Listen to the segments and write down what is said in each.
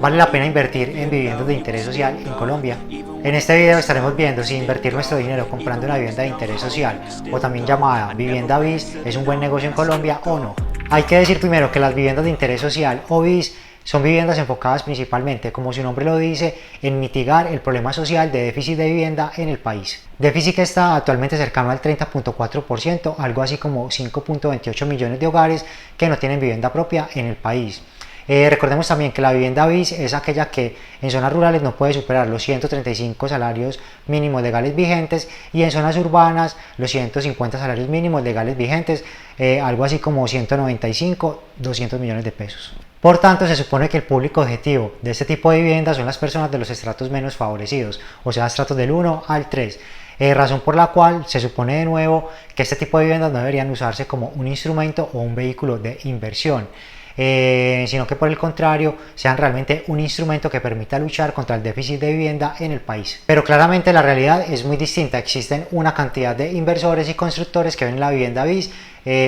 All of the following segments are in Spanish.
¿Vale la pena invertir en viviendas de interés social en Colombia? En este video estaremos viendo si invertir nuestro dinero comprando una vivienda de interés social, o también llamada vivienda BIS, es un buen negocio en Colombia o no. Hay que decir primero que las viviendas de interés social o BIS son viviendas enfocadas principalmente, como su nombre lo dice, en mitigar el problema social de déficit de vivienda en el país. Déficit que está actualmente cercano al 30.4%, algo así como 5.28 millones de hogares que no tienen vivienda propia en el país. Recordemos también que la vivienda BIS es aquella que en zonas rurales no puede superar los 135 salarios mínimos legales vigentes y en zonas urbanas los 150 salarios mínimos legales vigentes, algo así como 195, 200 millones de pesos. Por tanto, se supone que el público objetivo de este tipo de viviendas son las personas de los estratos menos favorecidos, o sea, estratos del 1 al 3. Razón por la cual se supone de nuevo que este tipo de viviendas no deberían usarse como un instrumento o un vehículo de inversión. Sino que por el contrario sean realmente un instrumento que permita luchar contra el déficit de vivienda en el país. Pero claramente la realidad es muy distinta. Existen una cantidad de inversores y constructores que ven en la vivienda BIS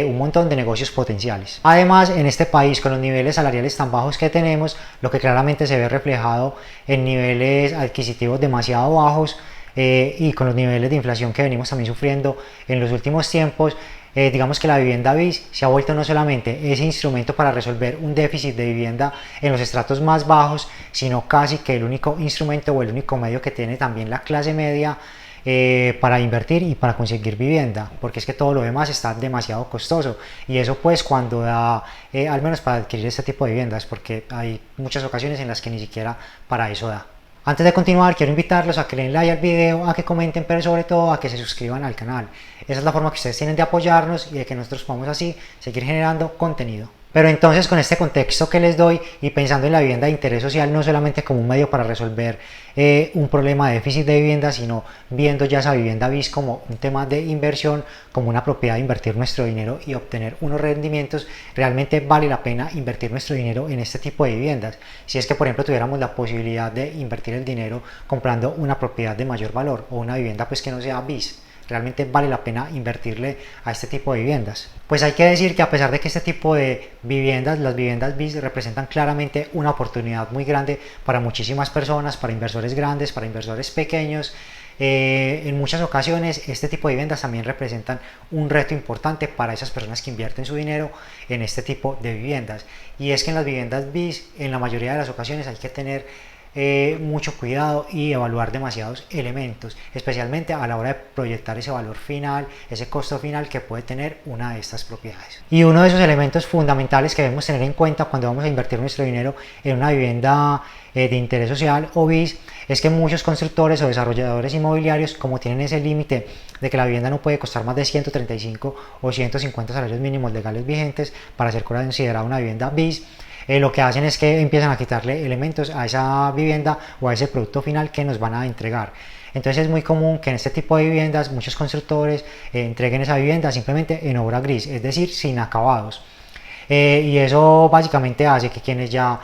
un montón de negocios potenciales. Además, en este país, con los niveles salariales tan bajos que tenemos, lo que claramente se ve reflejado en niveles adquisitivos demasiado bajos, y con los niveles de inflación que venimos también sufriendo en los últimos tiempos, digamos que la vivienda BIS se ha vuelto no solamente ese instrumento para resolver un déficit de vivienda en los estratos más bajos, sino casi que el único instrumento o el único medio que tiene también la clase media para invertir y para conseguir vivienda, porque es que todo lo demás está demasiado costoso, y eso pues cuando da, al menos para adquirir este tipo de viviendas, porque hay muchas ocasiones en las que ni siquiera para eso da. Antes de continuar, quiero invitarlos a que le den like al video, a que comenten, pero sobre todo a que se suscriban al canal. Esa es la forma que ustedes tienen de apoyarnos y de que nosotros podamos así seguir generando contenido. Pero entonces, con este contexto que les doy y pensando en la vivienda de interés social no solamente como un medio para resolver un problema de déficit de vivienda, sino viendo ya esa vivienda BIS como un tema de inversión, como una propiedad de invertir nuestro dinero y obtener unos rendimientos, realmente vale la pena invertir nuestro dinero en este tipo de viviendas. Si es que, por ejemplo, tuviéramos la posibilidad de invertir el dinero comprando una propiedad de mayor valor o una vivienda pues que no sea BIS, realmente vale la pena invertirle a este tipo de viviendas. Pues hay que decir que a pesar de que este tipo de viviendas, las viviendas BIS, representan claramente una oportunidad muy grande para muchísimas personas, para inversores grandes, para inversores pequeños, en muchas ocasiones este tipo de viviendas también representan un reto importante para esas personas que invierten su dinero en este tipo de viviendas. Y es que en las viviendas BIS, en la mayoría de las ocasiones hay que tener mucho cuidado y evaluar demasiados elementos, especialmente a la hora de proyectar ese valor final, ese costo final que puede tener una de estas propiedades. Y uno de esos elementos fundamentales que debemos tener en cuenta cuando vamos a invertir nuestro dinero en una vivienda de interés social o BIS es que muchos constructores o desarrolladores inmobiliarios, como tienen ese límite de que la vivienda no puede costar más de 135 o 150 salarios mínimos legales vigentes para ser considerada una vivienda BIS, lo que hacen es que empiezan a quitarle elementos a esa vivienda o a ese producto final que nos van a entregar. Entonces es muy común que en este tipo de viviendas muchos constructores entreguen esa vivienda simplemente en obra gris, es decir, sin acabados. Y eso básicamente hace que quienes ya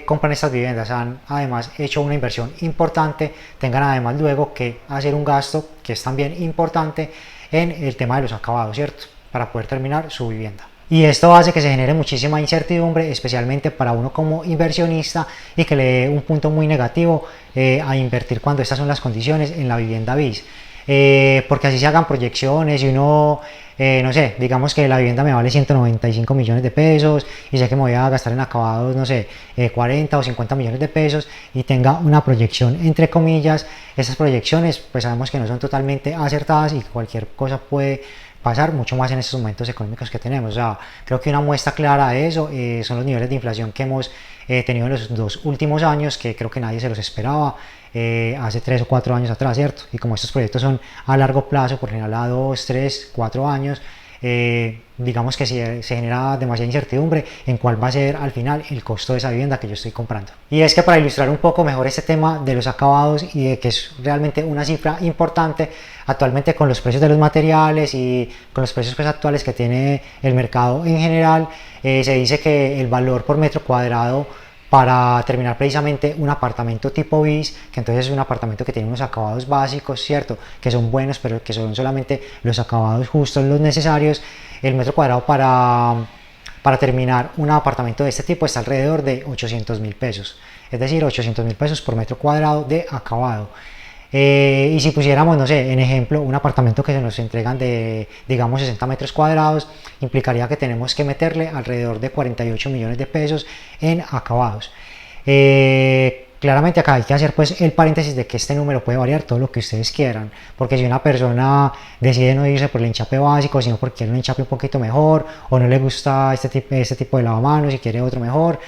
compran estas viviendas han además hecho una inversión importante, tengan además luego que hacer un gasto que es también importante en el tema de los acabados, ¿cierto? Para poder terminar su vivienda. Y esto hace que se genere muchísima incertidumbre, especialmente para uno como inversionista, y que le dé un punto muy negativo a invertir cuando estas son las condiciones en la vivienda BIS. Porque así se hagan proyecciones y uno, no sé, digamos que la vivienda me vale 195 millones de pesos y sé que me voy a gastar en acabados, no sé, 40 o 50 millones de pesos, y tenga una proyección entre comillas. Esas proyecciones pues sabemos que no son totalmente acertadas y que cualquier cosa puede pasar, mucho más en estos momentos económicos que tenemos. O sea, creo que una muestra clara de eso son los niveles de inflación que hemos tenido en los 2 últimos años, que creo que nadie se los esperaba hace 3 o 4 años atrás, ¿cierto? Y como estos proyectos son a largo plazo, por general a 2, 3, 4 años, digamos que se genera demasiada incertidumbre en cuál va a ser al final el costo de esa vivienda que yo estoy comprando. Y es que para ilustrar un poco mejor este tema de los acabados y de que es realmente una cifra importante, actualmente con los precios de los materiales y con los precios pues actuales que tiene el mercado en general, se dice que el valor por metro cuadrado para terminar precisamente un apartamento tipo BIS, que entonces es un apartamento que tiene unos acabados básicos, cierto, que son buenos, pero que son solamente los acabados justos, los necesarios. El metro cuadrado para terminar un apartamento de este tipo está alrededor de 800.000 pesos, es decir, 800.000 pesos por metro cuadrado de acabado. Y si pusiéramos, no sé, en ejemplo, un apartamento que se nos entregan de, digamos, 60 metros cuadrados, implicaría que tenemos que meterle alrededor de 48 millones de pesos en acabados. Claramente acá hay que hacer pues el paréntesis de que este número puede variar todo lo que ustedes quieran, porque si una persona decide no irse por el enchape básico, sino porque quiere un enchape un poquito mejor, o no le gusta este tipo de lavamanos y quiere otro mejor,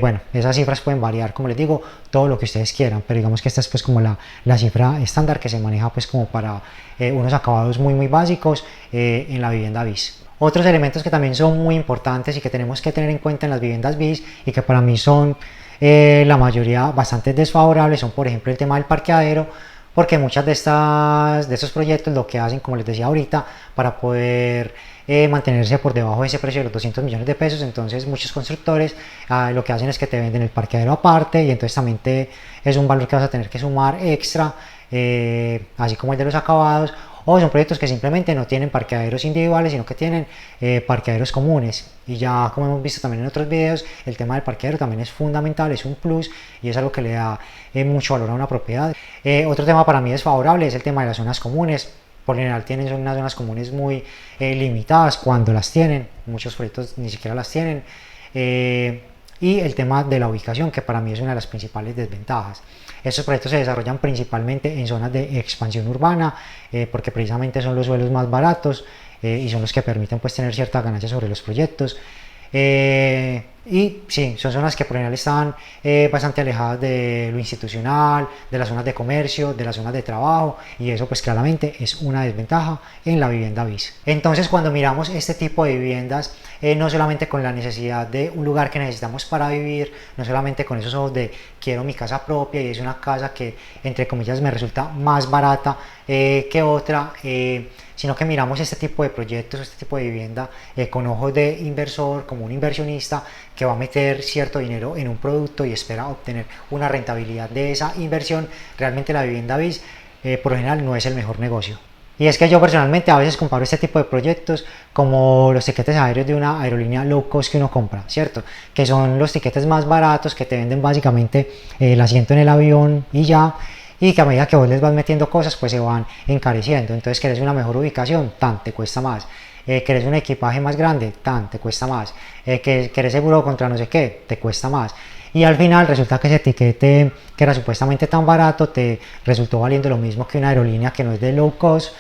bueno, esas cifras pueden variar, como les digo, todo lo que ustedes quieran, pero digamos que esta es pues como la cifra estándar que se maneja pues como para unos acabados muy básicos en la vivienda BIS. Otros elementos que también son muy importantes y que tenemos que tener en cuenta en las viviendas BIS y que para mí son la mayoría bastante desfavorables son, por ejemplo, el tema del parqueadero, porque muchas de estos proyectos lo que hacen, como les decía ahorita, para poder mantenerse por debajo de ese precio de los 200 millones de pesos, entonces muchos constructores lo que hacen es que te venden el parqueadero aparte y entonces también es un valor que vas a tener que sumar extra, así como el de los acabados. O son proyectos que simplemente no tienen parqueaderos individuales, sino que tienen parqueaderos comunes. Y ya como hemos visto también en otros videos, el tema del parqueadero también es fundamental, es un plus y es algo que le da mucho valor a una propiedad. Otro tema para mí desfavorable es el tema de las zonas comunes. Por lo general tienen unas zonas comunes muy limitadas cuando las tienen, muchos proyectos ni siquiera las tienen. Y el tema de la ubicación, que para mí es una de las principales desventajas. Estos proyectos se desarrollan principalmente en zonas de expansión urbana, porque precisamente son los suelos más baratos y son los que permiten pues tener cierta ganancia sobre los proyectos. Y sí, son zonas que por lo general están bastante alejadas de lo institucional, de las zonas de comercio, de las zonas de trabajo, y eso pues claramente es una desventaja en la vivienda BIS. Entonces cuando miramos este tipo de viviendas, no solamente con la necesidad de un lugar que necesitamos para vivir, no solamente con esos ojos de quiero mi casa propia y es una casa que entre comillas me resulta más barata que otra, sino que miramos este tipo de proyectos, este tipo de vivienda con ojos de inversor, como un inversionista que va a meter cierto dinero en un producto y espera obtener una rentabilidad de esa inversión. Realmente la vivienda BIS por lo general no es el mejor negocio. Y es que yo personalmente a veces comparo este tipo de proyectos como los tiquetes aéreos de una aerolínea low cost que uno compra, ¿cierto? Que son los tiquetes más baratos que te venden básicamente el asiento en el avión y ya, y que a medida que vos les vas metiendo cosas pues se van encareciendo. Entonces querés una mejor ubicación, tan te cuesta más. Querés un equipaje más grande, tan te cuesta más. Que querés seguro contra no sé qué, te cuesta más. Y al final resulta que ese tiquete que era supuestamente tan barato te resultó valiendo lo mismo que una aerolínea que no es de low cost,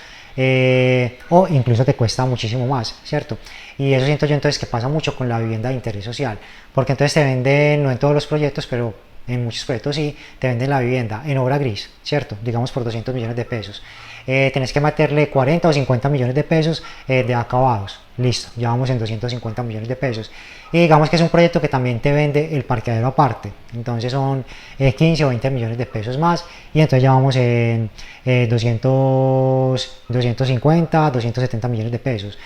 o incluso te cuesta muchísimo más, ¿cierto? Y eso siento yo entonces que pasa mucho con la vivienda de interés social, porque entonces te venden, no en todos los proyectos, pero en muchos proyectos sí, te venden la vivienda en obra gris, ¿cierto? Digamos por 200 millones de pesos. Tenés que meterle 40 o 50 millones de pesos de acabados. Listo, ya vamos en 250 millones de pesos. Y digamos que es un proyecto que también te vende el parqueadero aparte. Entonces son 15 o 20 millones de pesos más. Y entonces ya vamos en 250, 270 millones de pesos.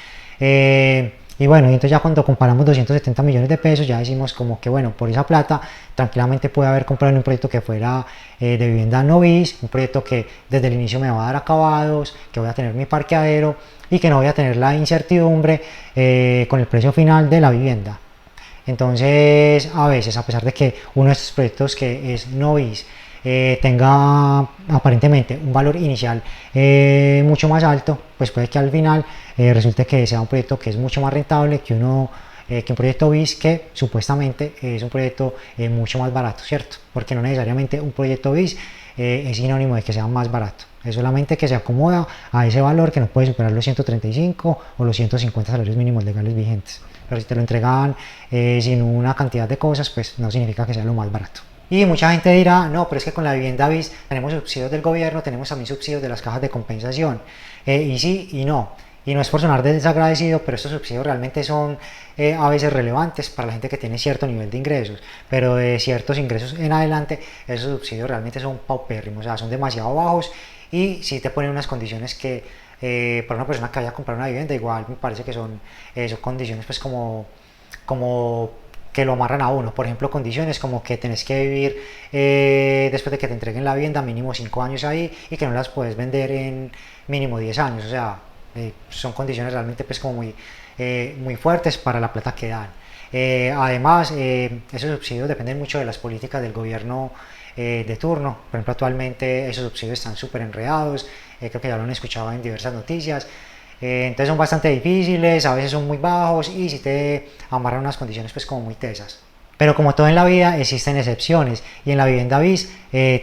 Y bueno, entonces ya cuando comparamos 270 millones de pesos, ya decimos como que bueno, por esa plata tranquilamente puede haber comprado un proyecto que fuera de vivienda no BIS, un proyecto que desde el inicio me va a dar acabados, que voy a tener mi parqueadero y que no voy a tener la incertidumbre con el precio final de la vivienda. Entonces, a veces, a pesar de que uno de estos proyectos que es no BIS tenga aparentemente un valor inicial mucho más alto, pues puede que al final resulte que sea un proyecto que es mucho más rentable que un proyecto BIS que supuestamente es un proyecto mucho más barato, ¿cierto? Porque no necesariamente un proyecto BIS es sinónimo de que sea más barato, es solamente que se acomoda a ese valor que no puede superar los 135 o los 150 salarios mínimos legales vigentes. Pero si te lo entregan sin una cantidad de cosas, pues no significa que sea lo más barato. Y mucha gente dirá, no, pero es que con la vivienda BIS tenemos subsidios del gobierno, tenemos también subsidios de las cajas de compensación. Y sí y no. Y no es por sonar desagradecido, pero estos subsidios realmente son a veces relevantes para la gente que tiene cierto nivel de ingresos. Pero de ciertos ingresos en adelante, esos subsidios realmente son paupérrimos, o sea, son demasiado bajos y sí te ponen unas condiciones que para una persona que vaya a comprar una vivienda, igual me parece que son condiciones pues como que lo amarran a uno. Por ejemplo, condiciones como que tenés que vivir después de que te entreguen la vivienda mínimo 5 años ahí y que no las puedes vender en mínimo 10 años. O sea, son condiciones realmente pues como muy fuertes para la plata que dan. Además, esos subsidios dependen mucho de las políticas del gobierno de turno. Por ejemplo, actualmente esos subsidios están súper enredados, creo que ya lo han escuchado en diversas noticias. Entonces son bastante difíciles, a veces son muy bajos y si te amarran unas condiciones pues como muy tesas. Pero como todo en la vida existen excepciones y en la vivienda BIS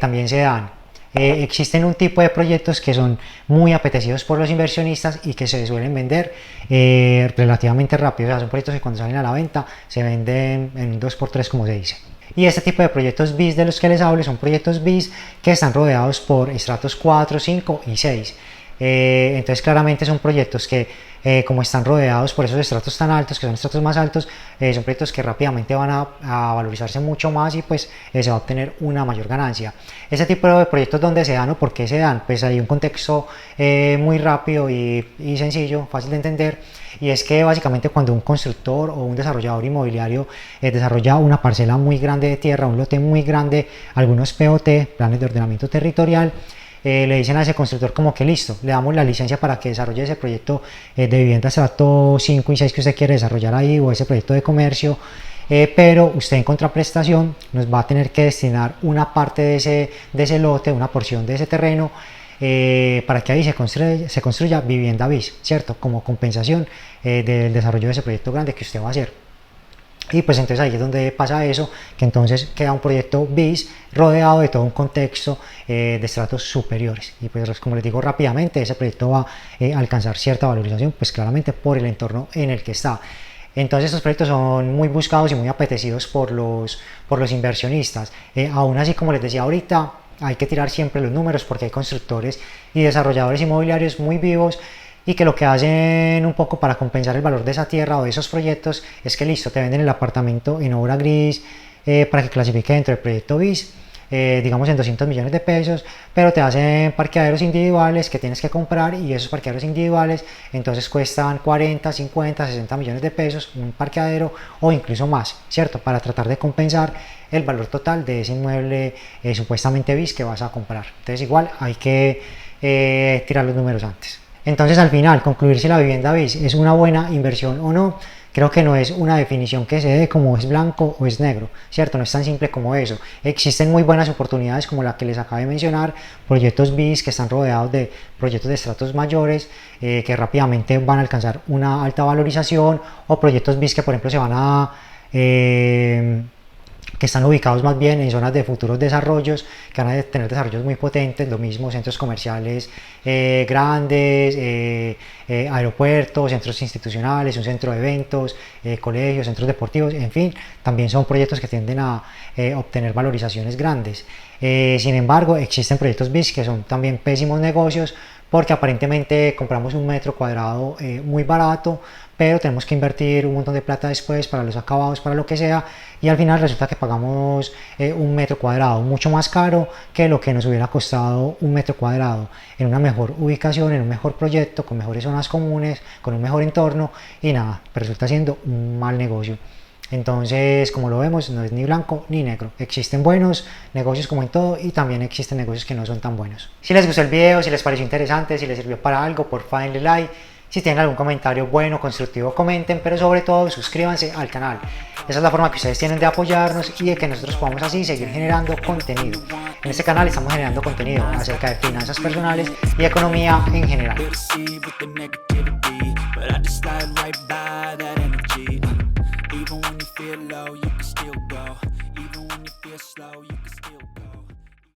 también se dan. Existen un tipo de proyectos que son muy apetecidos por los inversionistas y que se suelen vender relativamente rápido. O sea, son proyectos que cuando salen a la venta se venden en un 2x3 como se dice. Y este tipo de proyectos BIS de los que les hablo son proyectos BIS que están rodeados por estratos 4, 5 y 6. Entonces claramente son proyectos que como están rodeados por esos estratos tan altos, que son estratos más altos, son proyectos que rápidamente van a valorizarse mucho más y pues se va a obtener una mayor ganancia. Ese tipo de proyectos donde se dan o por qué se dan, pues hay un contexto muy rápido y sencillo, fácil de entender, y es que básicamente cuando un constructor o un desarrollador inmobiliario desarrolla una parcela muy grande de tierra, un lote muy grande, algunos POT, planes de ordenamiento territorial, le dicen a ese constructor como que listo, le damos la licencia para que desarrolle ese proyecto de vivienda estrato 5 y 6 que usted quiere desarrollar ahí o ese proyecto de comercio, pero usted en contraprestación nos va a tener que destinar una parte de ese lote, una porción de ese terreno para que ahí se construya vivienda BIS, ¿cierto? Como compensación del desarrollo de ese proyecto grande que usted va a hacer. Y pues entonces ahí es donde pasa eso, que entonces queda un proyecto BIS rodeado de todo un contexto de estratos superiores. Y pues como les digo rápidamente, ese proyecto va a alcanzar cierta valorización, pues claramente por el entorno en el que está. Entonces estos proyectos son muy buscados y muy apetecidos por los inversionistas. Aún así, como les decía ahorita, hay que tirar siempre los números porque hay constructores y desarrolladores inmobiliarios muy vivos y que lo que hacen un poco para compensar el valor de esa tierra o de esos proyectos es que listo, te venden el apartamento en obra gris para que clasifique dentro del proyecto BIS, digamos en 200 millones de pesos, pero te hacen parqueaderos individuales que tienes que comprar y esos parqueaderos individuales entonces cuestan 40, 50, 60 millones de pesos un parqueadero o incluso más, ¿cierto? Para tratar de compensar el valor total de ese inmueble supuestamente BIS que vas a comprar. Entonces igual hay que tirar los números antes. Entonces al final, concluir si la vivienda BIS es una buena inversión o no, creo que no es una definición que se dé como es blanco o es negro, ¿cierto? No es tan simple como eso. Existen muy buenas oportunidades como la que les acabo de mencionar, proyectos BIS que están rodeados de proyectos de estratos mayores que rápidamente van a alcanzar una alta valorización, o proyectos BIS que por ejemplo se van a que están ubicados más bien en zonas de futuros desarrollos, que van a tener desarrollos muy potentes, lo mismo centros comerciales grandes, aeropuertos, centros institucionales, un centro de eventos, colegios, centros deportivos, en fin, también son proyectos que tienden a obtener valorizaciones grandes. Sin embargo, existen proyectos BIS que son también pésimos negocios, porque aparentemente compramos un metro cuadrado muy barato, pero tenemos que invertir un montón de plata después para los acabados, para lo que sea, y al final resulta que pagamos un metro cuadrado mucho más caro que lo que nos hubiera costado un metro cuadrado en una mejor ubicación, en un mejor proyecto, con mejores zonas comunes, con un mejor entorno, y nada, resulta siendo un mal negocio. Entonces, como lo vemos, no es ni blanco ni negro. Existen buenos negocios como en todo y también existen negocios que no son tan buenos. Si les gustó el video, si les pareció interesante, si les sirvió para algo, porfa denle like. Si tienen algún comentario bueno, constructivo, comenten, pero sobre todo suscríbanse al canal. Esa es la forma que ustedes tienen de apoyarnos y de que nosotros podamos así seguir generando contenido. En este canal estamos generando contenido acerca de finanzas personales y economía en general. Even when you feel low, you can still go. Even when you feel slow, you can still go.